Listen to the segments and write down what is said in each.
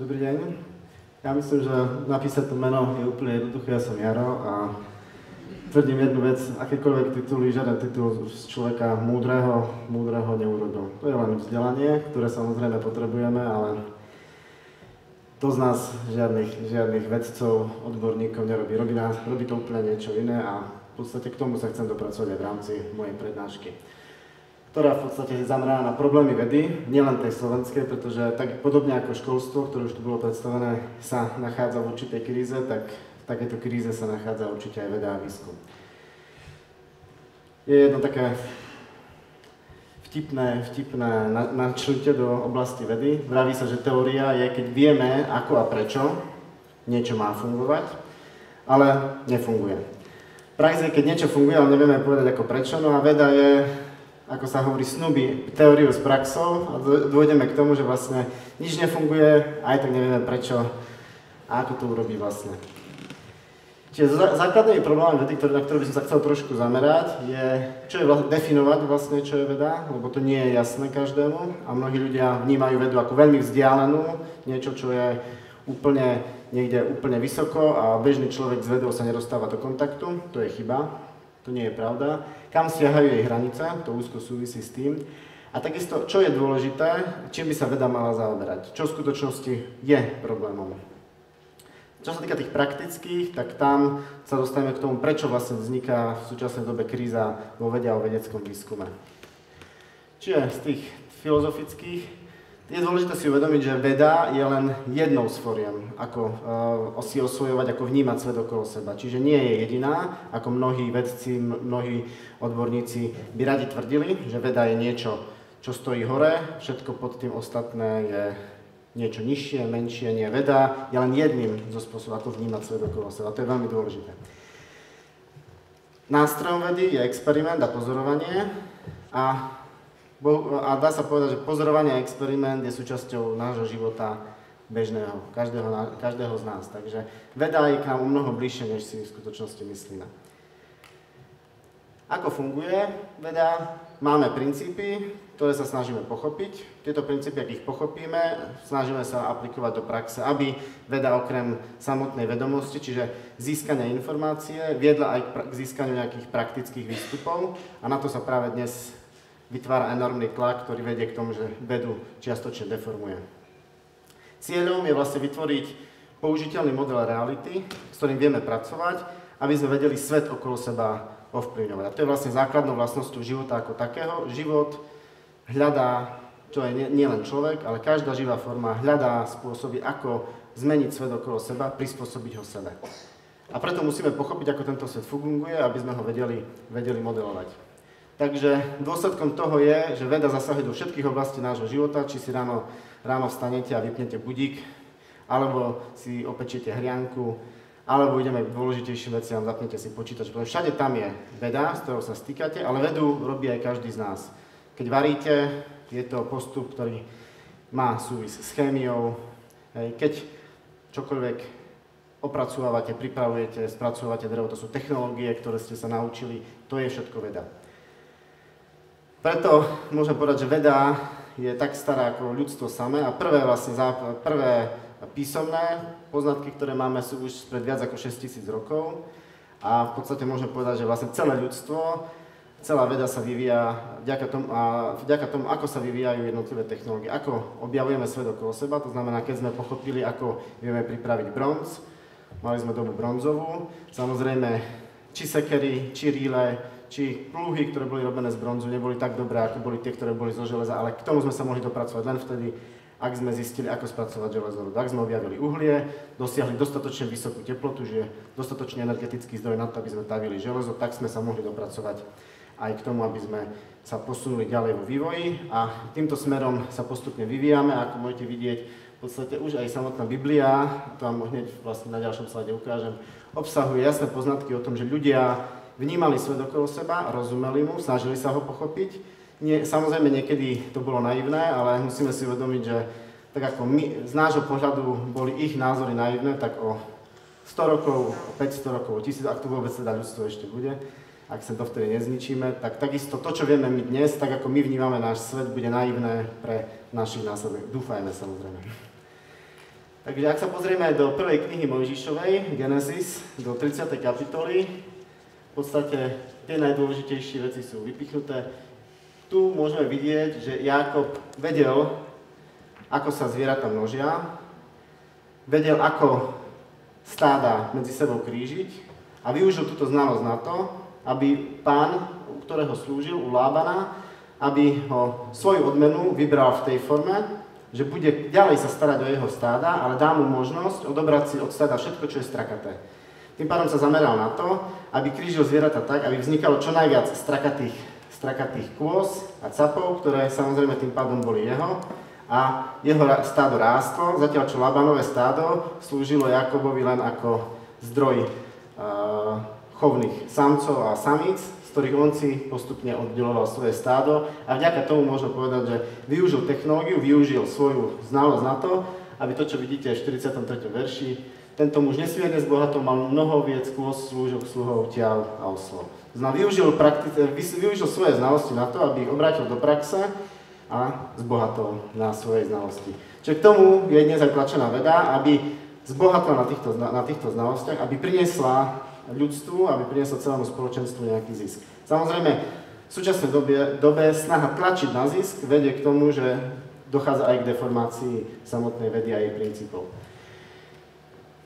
Dobrý deň. Ja myslím, že napísať to meno je úplne jednoduché. Ja som Jaro a tvrdím jednu vec, akékoľvek tituly, žiaden titul z človeka múdreho neurobil. To je len vzdelanie, ktoré samozrejme potrebujeme, ale to z nás žiadnych vedcov, odborníkov nerobí. Robí to úplne niečo iné a v podstate k tomu sa chcem dopracovať aj v rámci mojej prednášky, ktorá v podstate je zameraná na problémy vedy, nielen tej slovenskej, pretože tak podobne ako školstvo, ktoré už tu bolo predstavené, sa nachádza v určitej kríze, tak v takejto kríze sa nachádza určite aj veda a výskum. Je jedno také vtipné načnutie do oblasti vedy. Vraví sa, že teória je, keď vieme, ako a prečo niečo má fungovať, ale nefunguje. Prax je, keď niečo funguje, ale nevieme povedať ako prečo, no a veda je, ako sa hovorí, snubí teóriu s praxou a dôjdeme k tomu, že vlastne nič nefunguje, aj tak nevieme prečo a ako to urobí vlastne. Čiže základný problém vedy, na ktorý by som sa chcel trošku zamerať, je, definovať vlastne, čo je veda, lebo to nie je jasné každému a mnohí ľudia vnímajú vedu ako veľmi vzdialenú, niečo, čo je úplne niekde úplne vysoko a bežný človek s vedou sa nedostáva do kontaktu, to je chyba. To nie je pravda. Kam siahajú jej hranice, to úzko súvisí s tým. A takisto, čo je dôležité, čím by sa veda mala zaoberať, čo v skutočnosti je problémom. Čo sa týka tých praktických, tak tam sa dostaneme k tomu, prečo vlastne vzniká v súčasnej dobe kríza vo vede a o vedeckom výskume. Čiže z tých filozofických je dôležité si uvedomiť, že veda je len jednou z foriem, ako si osvojovať, ako vnímať svet okolo seba. Čiže nie je jediná, ako mnohí vedci, mnohí odborníci by radi tvrdili, že veda je niečo, čo stojí hore, všetko pod tým ostatné je niečo nižšie, menšie, nie veda, je len jedným zo spôsobov, ako vnímať svet okolo seba. To je veľmi dôležité. Nástrojom vedy je experiment a pozorovanie a dá sa povedať, že pozorovanie a experiment je súčasťou nášho života bežného, každého z nás. Takže veda je k nám o mnoho bližšie, než si v skutočnosti myslíme. Ako funguje veda? Máme princípy, ktoré sa snažíme pochopiť. Tieto princípy, ak ich pochopíme, snažíme sa aplikovať do praxe, aby veda okrem samotnej vedomosti, čiže získania informácie, viedla aj k získaniu nejakých praktických výstupov a na to sa práve dnes vytvára enormný tlak, ktorý vedie k tomu, že vedu čiastočne deformuje. Cieľom je vlastne vytvoriť použiteľný model reality, s ktorým vieme pracovať, aby sme vedeli svet okolo seba ovplyvňovať. A to je vlastne základnou vlastnosťou života ako takého. Život hľadá, čo je nielen človek, ale každá živá forma hľadá spôsoby, ako zmeniť svet okolo seba, prispôsobiť ho sebe. A preto musíme pochopiť, ako tento svet funguje, aby sme ho vedeli modelovať. Takže dôsledkom toho je, že veda zasahuje do všetkých oblastí nášho života, či si ráno vstanete a vypnete budík, alebo si opečiete hrianku, alebo ideme k dôležitejším veciam, zapnete si počítač. Všade tam je veda, s ktorou sa stýkate, ale vedu robí aj každý z nás. Keď varíte, je to postup, ktorý má súvis s chémiou. Keď čokoľvek opracúvate, pripravujete, spracúvate drevo, to sú technológie, ktoré ste sa naučili, to je všetko veda. Preto môžem povedať, že veda je tak stará ako ľudstvo samé a prvé písomné poznatky, ktoré máme, sú už spred viac ako 6000 rokov a v podstate môžem povedať, že vlastne celé ľudstvo, celá veda sa vyvíja vďaka tomu, ako sa vyvíjajú jednotlivé technológie, ako objavujeme svet okolo seba, to znamená, keď sme pochopili, ako vieme pripraviť bronz, mali sme dobu bronzovú, samozrejme, či sekery, či rýle, či pluhy, ktoré boli robené z bronzu, neboli tak dobré, ako boli tie, ktoré boli zo železa, ale k tomu sme sa mohli dopracovať len vtedy, ak sme zistili, ako spracovať železorudu. Ak sme objavili uhlie, dosiahli dostatočne vysokú teplotu, že je dostatočne energetický zdroj na to, aby sme tavili železo, tak sme sa mohli dopracovať aj k tomu, aby sme sa posunuli ďalej vo vývoji a týmto smerom sa postupne vyvíjame, ako môžete vidieť, v podstate už aj samotná Biblia, to vám hneď vlastne na ďalšom slajde ukážem, obsahuje jasné poznatky o tom, že ľudia vnímali svet okolo seba, rozumeli mu, snažili sa ho pochopiť. Samozrejme, niekedy to bolo naivné, ale musíme si uvedomiť, že tak ako my, z nášho pohľadu boli ich názory naivné, tak o 100 rokov, o 500 rokov, o 1000, ak to vôbec teda ľudstvo ešte bude, ak sa to vtedy nezničíme, tak takisto to, čo vieme my dnes, tak ako my vnímame náš svet, bude naivné pre našich následných. Dúfajme, samozrejme. Takže ak sa pozrieme do prvej knihy Mojžišovej, Genesis, do 30. kapitoly, v podstate tie najdôležitejšie veci sú vypichnuté. Tu môžeme vidieť, že Jákob vedel, ako sa zvieratá množia, vedel, ako stáda medzi sebou krížiť a využil túto znalosť na to, aby pán, u ktorého slúžil, u Lábana, aby ho svoju odmenu vybral v tej forme, že bude ďalej sa starať o jeho stáda, ale dá mu možnosť odobrať si od stáda všetko, čo je strakaté. Tým pádom sa zameral na to, aby krížil zvieratá tak, aby vznikalo čo najviac strakatých kôz a capov, ktoré samozrejme tým pádom boli jeho. A jeho stádo rástlo, zatiaľ čo Labanové stádo slúžilo Jakobovi len ako zdroj chovných samcov a samíc, z ktorých on si postupne oddeloval svoje stádo a vďaka tomu môžno povedať, že využil technológiu, využil svoju znalosť na to, aby to, čo vidíte v 43. verši, tento muž nesmierne zbohatol, mal mnoho viec kôz, slúžok, sluhov, ťav a oslov. Využil svoje znalosti na to, aby ich obrátil do praxe a zbohatol na svojej znalosti. Čiže k tomu je dnes aj tlačená veda, aby zbohatla na týchto znalostiach, aby priniesla ľudstvu, aby priniesla celému spoločenstvu nejaký zisk. Samozrejme, v súčasnej dobe snaha tlačiť na zisk vedie k tomu, že dochádza aj k deformácii samotnej vedy a jej princípov.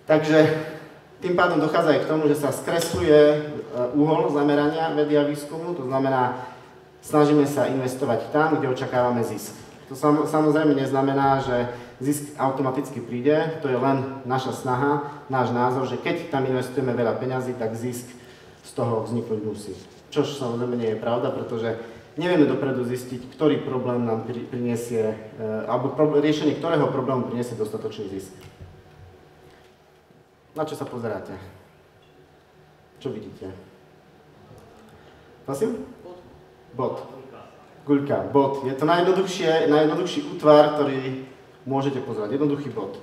Takže tým pádom dochádza aj k tomu, že sa skresluje uhol zamerania vedy a výskumu, to znamená, snažíme sa investovať tam, kde očakávame zisk. To samozrejme neznamená, že zisk automaticky príde, to je len naša snaha, náš názor, že keď tam investujeme veľa peňazí, tak zisk z toho vzniknúť musí. Čož samozrejme nie je pravda, pretože nevieme dopredu zistiť, ktorý problém nám prinesie, alebo riešenie ktorého problému prinesie dostatočný zisk. Na čo sa pozeráte? Čo vidíte? Prosím? Bod. Guľka, bod. Je to najjednoduchší útvar, ktorý môžete pozerať. Jednoduchý bod.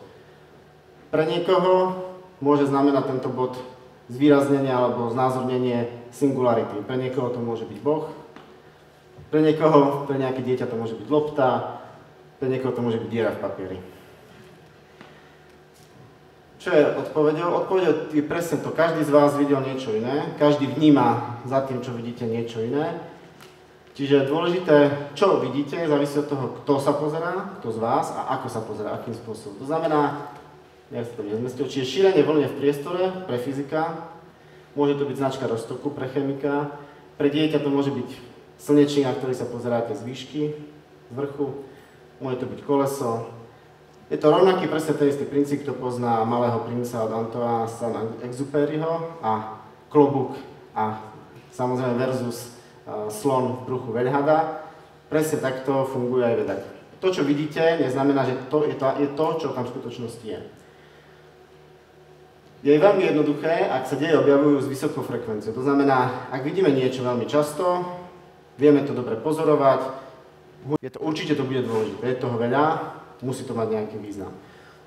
Pre niekoho môže znamenať tento bod zvýraznenie alebo znázornenie singularity. Pre niekoho to môže byť Boh. Pre niekoho, pre nejaké dieťa to môže byť lopta. Pre niekoho to môže byť diera v papieri. Čo je odpoveďou? Odpoveďou je presne to. Každý z vás videl niečo iné. Každý vníma za tým, čo vidíte, niečo iné. Čiže dôležité, čo vidíte, závisí od toho, kto sa pozerá, kto z vás a ako sa pozerá, akým spôsobom. To znamená, ja sa to nezmestil, čiže šírenie vlny v priestore pre fyzika, môže to byť značka roztoku pre chemika, pre dieťa to môže byť slnečník, na ktorý sa pozeráte z výšky, z vrchu, môže to byť koleso. Je to rovnaký presne ten istý princíp, kto pozná Malého princa od Antoine Saint-Exupéryho a klobúk a samozrejme versus slon v bruchu veľhada. Presne takto funguje aj veda. To, čo vidíte, neznamená, že to je to, čo tam v skutočnosti je. Je veľmi jednoduché, ak sa deje objavujú s vysokou frekvenciou. To znamená, ak vidíme niečo veľmi často, vieme to dobre pozorovať, určite to bude dôležité. Je toho veľa, musí to mať nejaký význam.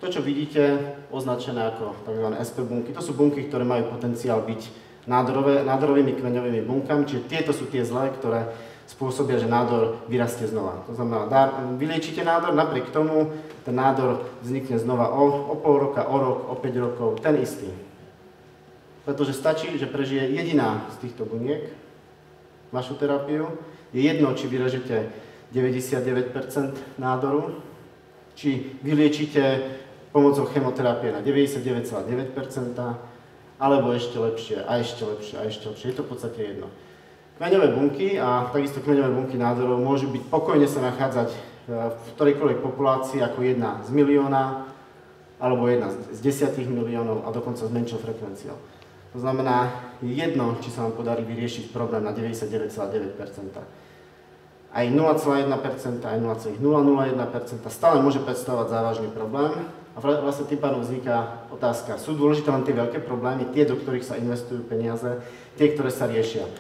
To, čo vidíte, označené ako tzv. SP bunky, to sú bunky, ktoré majú potenciál byť nádorovými kmeňovými bunkami, čiže tieto sú tie zlé, ktoré spôsobia, že nádor vyrastie znova. To znamená, vyliečite nádor, napriek tomu ten nádor vznikne znova o pol roka, o rok, o 5 rokov, ten istý. Pretože stačí, že prežije jediná z týchto buniek vašu terapiu. Je jedno, či vyrežete 99% nádoru, či vyliečite pomocou chemoterapie na 99,9%, alebo ešte lepšie, a ešte lepšie, a ešte lepšie. Je to v podstate jedno. Kmeňové bunky a takisto kmeňové bunky nádorov môžu byť pokojne sa nachádzať v ktorejkoľvek populácii ako jedna z milióna, alebo jedna z 10 miliónov a dokonca s menšou frekvenciou. To znamená, je jedno, či sa vám podarí vyriešiť problém na 99,9%. Aj 0,1%, aj 0,001% stále môže predstavovať závažný problém. A vlastne tým pádom vzniká otázka, sú dôležité len tie veľké problémy, tie, do ktorých sa investujú peniaze, tie, ktoré sa riešia.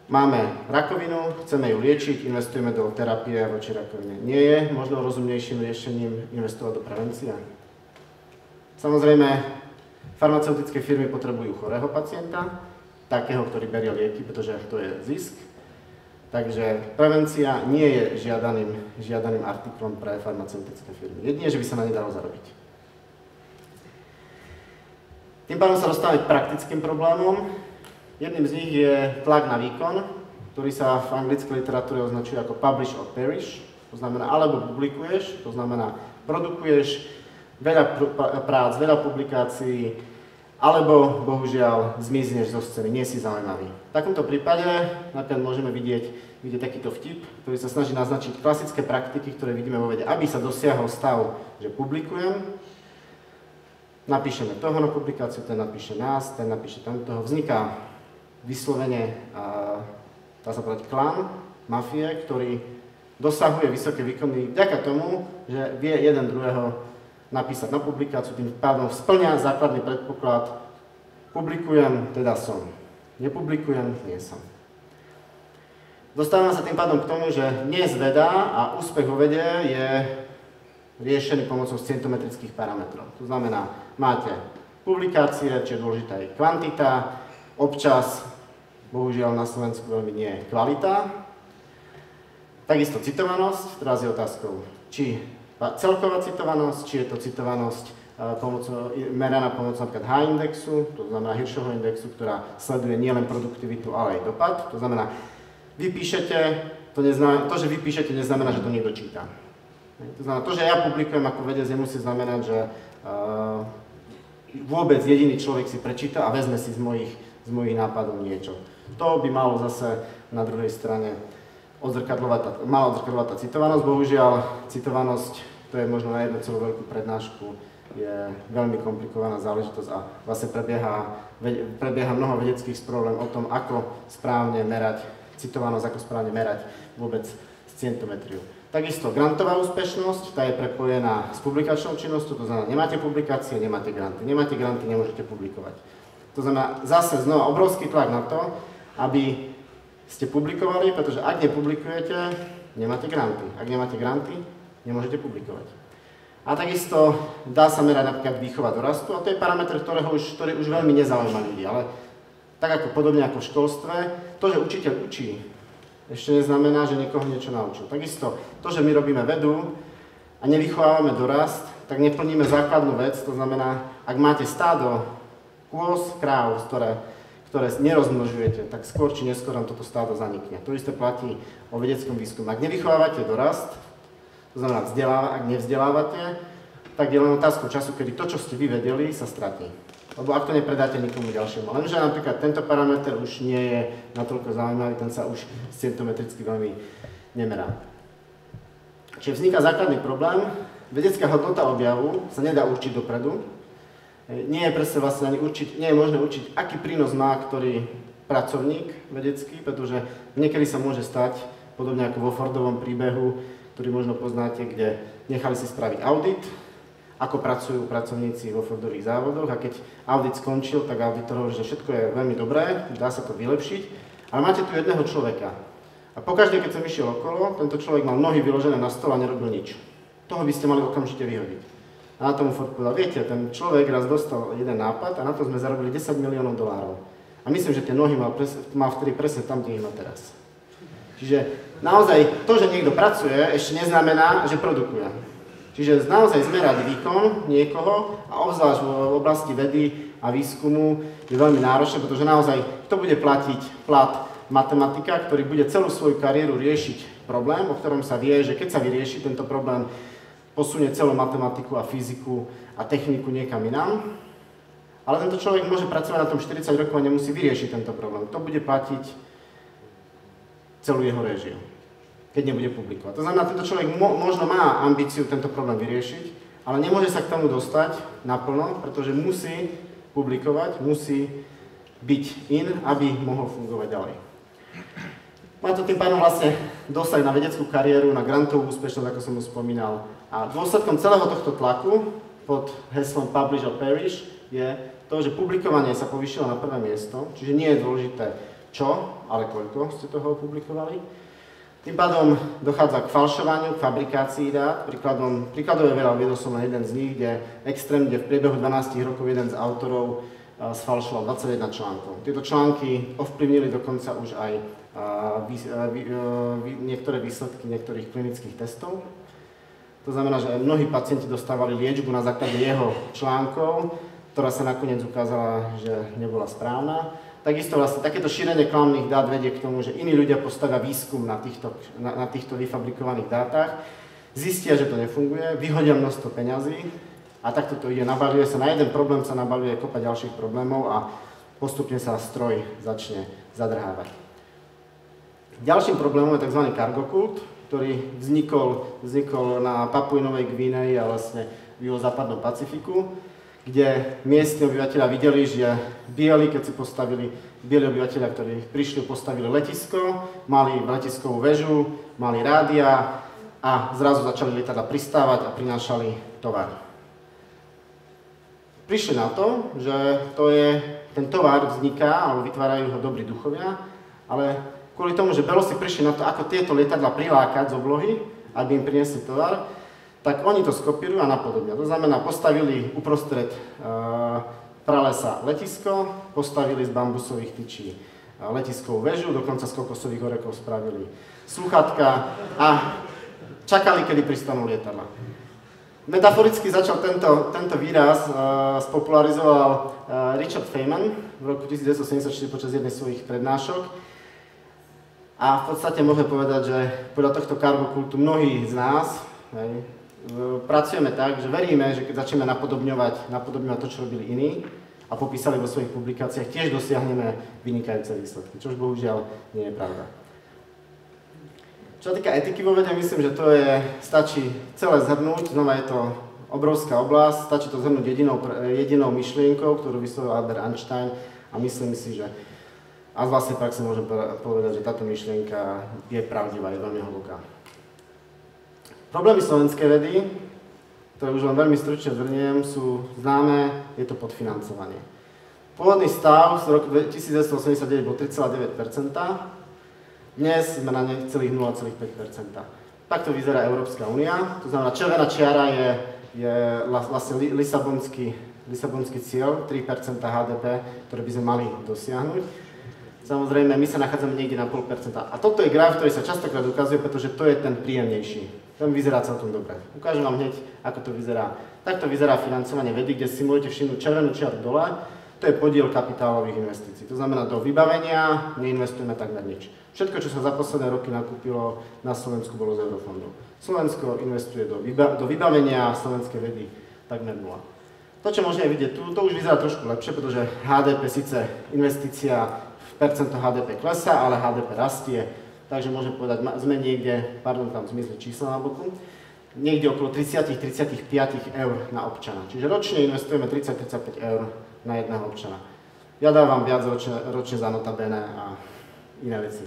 Máme rakovinu, chceme ju liečiť, investujeme do terapie voči rakovine. Nie je možno rozumnejším riešením investovať do prevencie? Samozrejme, farmaceutické firmy potrebujú chorého pacienta, takého, ktorý berie lieky, pretože to je zisk. Takže prevencia nie je žiadaným artiklom pre farmaceutické firmy. Jedine, že by sa na ne dalo zarobiť. Tým pádom sa dostávame k praktickým problémom. Jedným z nich je tlak na výkon, ktorý sa v anglickej literatúre označuje ako publish or perish. To znamená, alebo publikuješ, to znamená, produkuješ veľa prác, veľa publikácií, alebo bohužiaľ zmizneš zo scény, nie si zaujímavý. V takomto prípade napríklad môžeme vidieť takýto vtip, ktorý sa snaží naznačiť klasické praktiky, ktoré vidíme vo vede, aby sa dosiahol stav, že publikujem, napíšeme toho na publikáciu, ten napíše nás, ten napíše tamtoho, vzniká vyslovene, dá sa povedať, klan, mafie, ktorý dosahuje vysoké výkony vďaka tomu, že vie jeden druhého napísať na publikáciu, tým pádom splňa základný predpoklad, publikujem, teda som. Nepublikujem, nie som. Dostávame sa tým pádom k tomu, že dnes veda a úspech vo vede je riešený pomocou scientometrických parametrov. To znamená, máte publikácie, čo je dôležitá je kvantita, občas, bohužiaľ na Slovensku veľmi nie je kvalita. Takisto citovanosť, teraz je otázkou, či celková citovanosť, či je to citovanosť meraná pomocou napríklad H-indexu, to znamená Hirschovho indexu, ktorá sleduje nielen produktivitu, ale aj dopad. To znamená, to, že vy píšete, neznamená, že to niekto číta. To znamená, to, že ja publikujem ako vedec, nemusí znamenať, že vôbec jediný človek si prečíta a vezme si z mojich nápadov niečo. To by malo zase na druhej strane odzrkadľovať tá citovanosť. Bohužiaľ, citovanosť, to je možno na jednu celú veľkú prednášku, je veľmi komplikovaná záležitosť a vlastne prebieha mnoho vedeckých správov o tom, ako správne merať citovanosť, ako správne merať vôbec scientometriu. Takisto grantová úspešnosť, tá je prepojená s publikačnou činnosťou, to znamená, nemáte publikácie, nemáte granty. Nemáte granty, nemôžete publikovať. To znamená, zase znova obrovský tlak na to, aby ste publikovali, pretože ak nepublikujete, nemáte granty. Ak nemáte granty, nemôžete publikovať. A takisto dá sa merať napríklad výchova dorastu, a to je parameter, ktorý už veľmi nezaujíma ľudí, ale tak ako podobne ako v školstve, to, že učiteľ učí, ešte neznamená, že niekoho niečo naučil. Takisto to, že my robíme vedu a nevychovávame dorast, tak neplníme základnú vec, to znamená, ak máte stádo kôz, kráv, ktoré nerozmnožujete, tak skôr či neskôr vám toto stádo zanikne. To isté platí o vedeckom výskume. Ak nevychovávate dorast, to znamená, ak nevzdelávate, tak je len otázkou času, kedy to, čo ste vy vedeli, sa stratí. Lebo ak to nepredáte nikomu ďalšiemu. Lenže napríklad tento parameter už nie je natoľko zaujímavý, ten sa už scientometricky veľmi nemerá. Čiže vzniká základný problém, vedecká hodnota objavu sa nedá určiť dopredu. Nie je možné určiť, aký prínos má ktorý pracovník vedecký, pretože niekedy sa môže stať, podobne ako vo Fordovom príbehu, ktorý možno poznáte, kde nechali si spraviť audit, ako pracujú pracovníci vo Fordových závodoch, a keď audit skončil, tak auditor hovorí, že všetko je veľmi dobré, dá sa to vylepšiť, ale máte tu jedného človeka. A pokaždé, keď som išiel okolo, tento človek mal nohy vyložené na stôl a nerobil nič. Toho by ste mali okamžite vyhodiť. A na tomu Ford povedal, viete, ten človek raz dostal jeden nápad a na to sme zarobili $10 miliónov. A myslím, že tie nohy mal vtedy presne tam, kde ich má teraz. Čiže naozaj to, že niekto pracuje, ešte neznamená, že produkuje. Čiže naozaj zmerať výkon niekoho, a obzvlášť v oblasti vedy a výskumu, je veľmi náročné, pretože naozaj kto bude platiť plat matematika, ktorý bude celú svoju kariéru riešiť problém, o ktorom sa vie, že keď sa vyrieši tento problém, posunie celú matematiku a fyziku a techniku niekam inám. Ale tento človek môže pracovať na tom 40 rokov a nemusí vyriešiť tento problém. To bude platiť celú jeho réžiu, keď nebude publikovať. To znamená, tento človek možno má ambíciu tento problém vyriešiť, ale nemôže sa k tomu dostať naplno, pretože musí publikovať, musí byť in, aby mohol fungovať ďalej. Má to tým pádom vlastne dosah na vedeckú kariéru, na grantovú úspešnosť, ako som už spomínal. A dôsledkom celého tohto tlaku pod heslom Publish or Perish je to, že publikovanie sa povýšilo na prvé miesto, čiže nie je dôležité čo, ale koľko ste toho publikovali. Tým pádom dochádza k falšovaniu, k fabrikácii dát. Príkladov je veľa, uviedol som na jeden z nich, kde v priebehu 12 rokov jeden z autorov sfalšoval 21 článkov. Tieto články ovplyvnili dokonca už aj niektoré výsledky niektorých klinických testov. To znamená, že mnohí pacienti dostávali liečbu na základe jeho článkov, ktorá sa nakoniec ukázala, že nebola správna. Takisto vlastne takéto šírenie klamných dát vedie k tomu, že iní ľudia postavia výskum na týchto vyfabrikovaných dátach, zistia, že to nefunguje, vyhodia množstvo peňazí a takto to ide, nabaľuje sa na jeden problém, sa nabaľuje kopa ďalších problémov a postupne sa stroj začne zadrhávať. Ďalším problémom je tzv. Cargo kult, ktorý vznikol na Papui Novej Gvineji a vlastne v juhozápadnom Pacifiku, kde miestni obyvateľia videli, že bieli obyvateľia, ktorí prišli, postavili letisko, mali letiskovú väžu, mali rádia a zrazu začali lietadlá pristávať a prinášali tovar. Prišli na to, že ten tovar vzniká, alebo vytvárajú ho dobrí duchovia, ale kvôli tomu, že belosi prišli na to, ako tieto lietadlá prilákať z oblohy, aby im priniesli tovar, tak oni to skopírujú a napodobnia. To znamená, postavili uprostred pralesa letisko, postavili z bambusových tyčí letiskovú väžu, dokonca z kokosových orekov spravili slúchatka a čakali, kedy pristanú lietadla. Metaforicky začal tento výraz, spopularizoval Richard Feynman v roku 1974 počas jednej svojich prednášok. A v podstate môžeme povedať, že podľa tohto cargo kultu mnohí z nás pracujeme tak, že veríme, že keď začneme napodobňovať to, čo robili iní a popísali vo svojich publikáciách, tiež dosiahneme vynikajúce výsledky, čož bohužiaľ nie je pravda. Čo sa týka etiky vo vede, myslím, že stačí celé zhrnúť, znova je to obrovská oblasť, stačí to zhrnúť jedinou myšlienkou, ktorú vyslovil Albert Einstein a myslím si, že a z vlastnej praxe môžem povedať, že táto myšlienka je pravdivá, je veľmi hlboká. Problémy slovenskej vedy, ktoré už len veľmi stručne zhrniem, sú známe, je to podfinancovanie. Pôvodný stav z roku 1989 bol 3,9%, dnes sme na necelých 0,5%. Takto vyzerá Európska únia, to znamená, červená čiara je vlastne lisabonský cieľ, 3% HDP, ktoré by sme mali dosiahnuť. Samozrejme, my sa nachádzame niekde na 0,5%. A toto je graf, ktorý sa častokrát ukazuje, pretože to je ten príjemnejší. Ten vyzerá celkom dobre. Ukážem vám hneď, ako to vyzerá. Takto vyzerá financovanie vedy, kde si môžete všimnúť červenú čiaru dole. To je podiel kapitálových investícií. To znamená, do vybavenia neinvestujeme takmer nič. Všetko, čo sa za posledné roky nakúpilo na Slovensku, bolo z eurofondov. Slovensko investuje do vybavenia slovenskej vedy takmer nula. To, čo môžeme vidieť tu, to už vyzerá trošku lepšie, pretože HDP, síce investícia v percento HDP klesá, ale HDP rastie. Takže môžem povedať, sme niekde, tam zmizli čísla na boku, niekde okolo 30-35 eur na občana. Čiže ročne investujeme 30-35 eur na jedného občana. Ja dávam viac ročne za notabene a iné veci.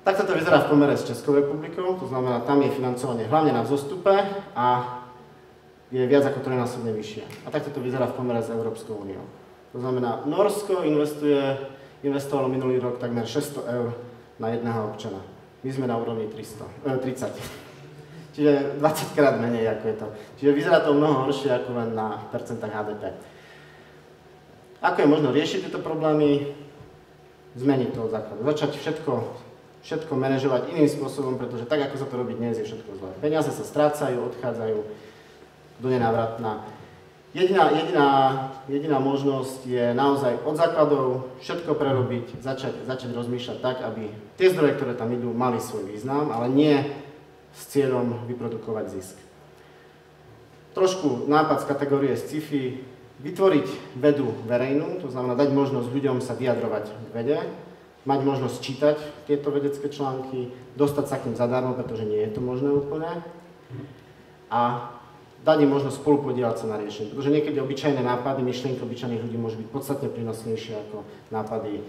Takto to vyzerá v pomere s Českou republikou, to znamená, tam je financovanie hlavne na vzostupe a je viac ako trojnásobne vyššie. A takto to vyzerá v pomere s Európskou úniou. To znamená, Norsko investovalo minulý rok takmer 600 eur na jedného občana. My sme na úrovni 30. Čiže 20 krát menej, ako je to. Čiže vyzerá to mnoho horšie ako len na percentách HDP. Ako je možno riešiť tieto problémy? Zmeniť to od základu. Začať všetko manažovať iným spôsobom, pretože tak, ako sa to robí dnes, je všetko zlé. Peniaze sa strácajú, odchádzajú do nenávratná. Jediná možnosť je naozaj od základov všetko prerobiť, začať rozmýšľať tak, aby tie zdroje, ktoré tam idú, mali svoj význam, ale nie s cieľom vyprodukovať zisk. Trošku nápad z kategórie sci-fi, vytvoriť vedu verejnú, to znamená dať možnosť ľuďom sa vyjadrovať k vede, mať možnosť čítať tieto vedecké články, dostať sa k nim zadarmo, pretože nie je to možné úplne, a dať im možnosť spolupodielať sa na riešenie, pretože niekedy obyčajné nápady, myšlienky obyčajných ľudí môžu byť podstatne prínosnejšie ako nápady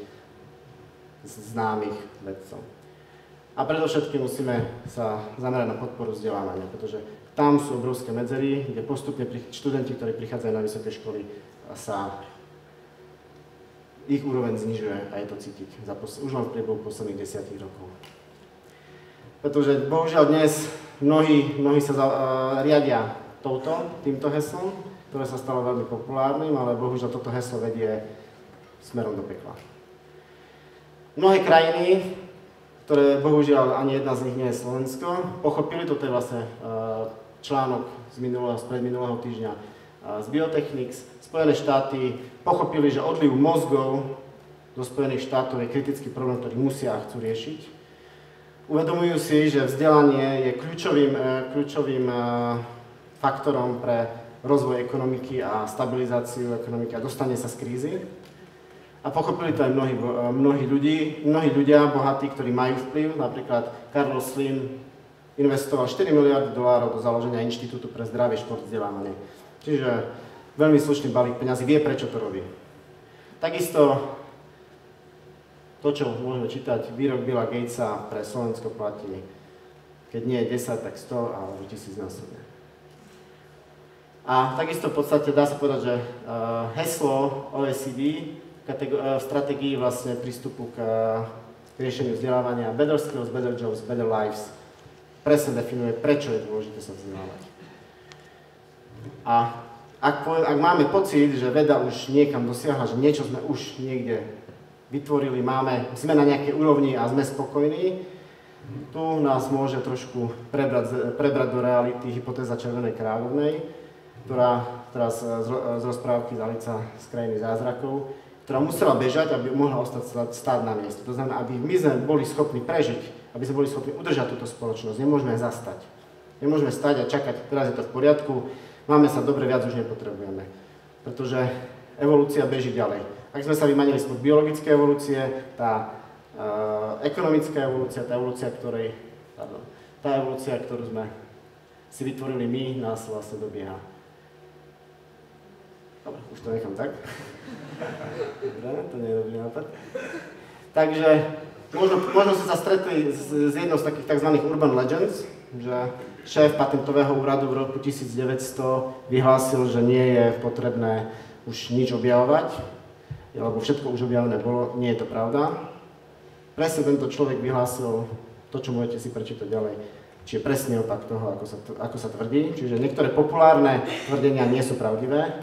známych vedcov. A predovšetkým musíme sa zamerať na podporu vzdelávania, pretože tam sú obrovské medzery, kde postupne študenti, ktorí prichádzajú na vysoké školy, ich úroveň znižuje a je to cítiť už len v priebehu posledných 10 rokov. Pretože bohužiaľ dnes mnohí sa riadia týmto heslom, ktoré sa stalo veľmi populárnym, ale bohužiaľ toto heslo vedie smerom do pekla. Mnohé krajiny, ktoré bohužiaľ ani jedna z nich nie je Slovensko, pochopili, toto je vlastne článok z predminulého týždňa z Biotechnics. Spojené štáty pochopili, že odliv mozgov do Spojených štátov je kritický problém, ktorý musia a chcú riešiť. Uvedomujú si, že vzdelanie je kľúčovým faktorom pre rozvoj ekonomiky a stabilizáciu ekonomiky a dostanie sa z krízy. A pochopili to aj mnohí ľudia bohatí, ktorí majú vplyv. Napríklad Carlos Slim investoval 4 miliardy dolárov do založenia Inštitútu pre zdravie, šport, vzdelávanie. Čiže veľmi slušný balík peňazí, vie, prečo to robí. Takisto to, čo môžeme čítať, výrok Billa Gatesa pre Slovensko platí, keď nie je 10, tak 100 alebo 1000 násobne. A takisto v podstate dá sa povedať, že heslo OECD v stratégii vlastne prístupu k riešeniu vzdelávania Better Skills, Better Jobs, Better Lives presne definuje, prečo je dôležité sa vzdelávať. A ak máme pocit, že veda už niekam dosiahla, že niečo sme už niekde vytvorili, sme na nejakej úrovni a sme spokojní, tu nás môže trošku prebrať do reality hypotéza Červenej kráľovnej, ktorá teraz z rozprávky Alica z krajiny zázrakov, ktorá musela bežať, aby mohla ostať stáť na mieste. To znamená, aby my sme boli schopní prežiť, aby sme boli schopní udržať túto spoločnosť. Nemôžeme zastať. Nemôžeme stať a čakať, teraz je to v poriadku, máme sa dobre, viac už nepotrebujeme. Pretože evolúcia beží ďalej. Ak sme sa vymanili spod biologickej evolúcie, tá ekonomická evolúcia, tá evolúcia, ktorú sme si vytvorili my, nás vlastne dobieha. Dobre, už to nechám tak. Dobre, to nie je dobrý nápad. Takže možno ste sa stretli s jednou z takých tzv. Urban Legends, že šéf patentového úradu v roku 1900 vyhlásil, že nie je potrebné už nič objavovať, lebo všetko už objavené bolo. Nie je to pravda. Presne tento človek vyhlásil to, čo môžete si prečítať ďalej. Čiže presne opak toho, ako sa tvrdí. Čiže niektoré populárne tvrdenia nie sú pravdivé.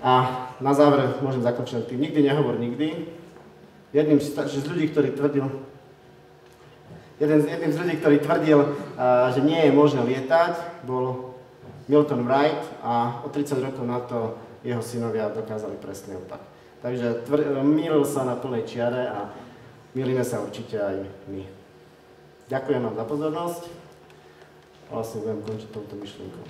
A na záver môžem zakončiť tým, nikdy nehovor nikdy. Jedným z ľudí, ktorý tvrdil, že nie je možné lietať, bol Milton Wright a o 30 rokov na to jeho synovia dokázali presný opak. Takže mýlil sa na plnej čiare a mýlime sa určite aj my. Ďakujem vám za pozornosť. Vlastne budem končiť touto myšlienkou.